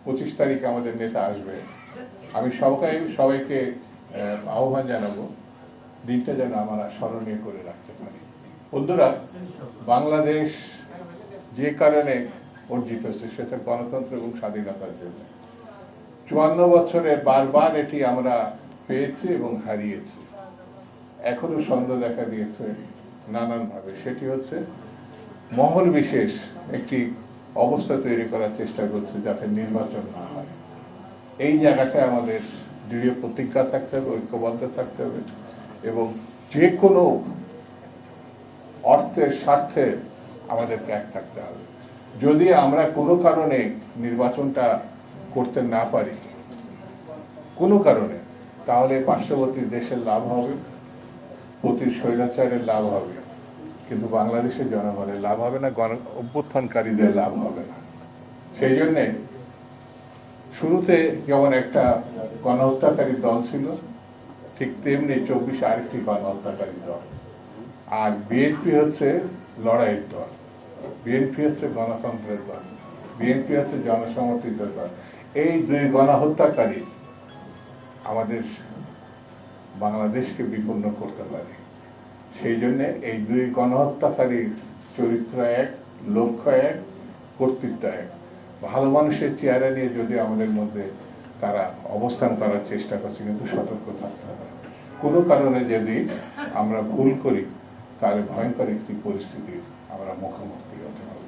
25 তারিখে আমাদের নেতা আসবে। আমি সবাইকে আহ্বান জানাবো দিনটা যেন আমরা স্মরণীয় করে রাখতে পারি। বন্ধুরা, বাংলাদেশ যে কারণে অর্জিত হচ্ছে সেটা গণতন্ত্র এবং স্বাধীনতার জন্য। 54 বছরে বারবার এটি আমরা পেয়েছি এবং হারিয়েছি। এখনো সন্দেহ দেখা দিয়েছে নানানভাবে। সেটি হচ্ছে মহল বিশেষ একটি অবস্থা তৈরি করার চেষ্টা করছে যাতে নির্বাচন না হয়। এই জায়গাটায় আমাদের দৃঢ় প্রতিজ্ঞা থাকতে হবে, ঐক্যবদ্ধ থাকতে হবে এবং যে কোনো অর্থের স্বার্থে আমাদেরকে এক থাকতে হবে। যদি আমরা কোনো কারণে নির্বাচনটা করতে না পারি কোনো কারণে, তাহলে পার্শ্ববর্তী দেশের লাভ হবে, প্রতি স্বৈরাচারের লাভ হবে, কিন্তু বাংলাদেশের জনগণের লাভ হবে না, অভ্যুত্থানকারীদের লাভ হবে না। সেই জন্যে শুরুতে যেমন একটা গণহত্যাকারী দল ছিল, ঠিক তেমনি 24 আরেকটি গণহত্যাকারী দল। আর বিএনপি হচ্ছে লড়াইয়ের দল, বিএনপি হচ্ছে গণতন্ত্রের দল, বিএনপি হচ্ছে জনসমর্থিত দল। এই দুই গণহত্যাকারী আমাদের বাংলাদেশকে বিপন্ন করতে পারে। সেই জন্যে এই দুই গণহত্যাকারীর চরিত্র এক, লক্ষ্য এক, কর্তৃত্ব এক। ভালো মানুষের চেহারা নিয়ে যদি আমাদের মধ্যে তারা অবস্থান করার চেষ্টা করছে, কিন্তু সতর্ক থাকতে হবে। কোনো কারণে যদি আমরা ভুল করি তাহলে ভয়ঙ্কর একটি পরিস্থিতির আমরা মুখোমুখি হতে হবে।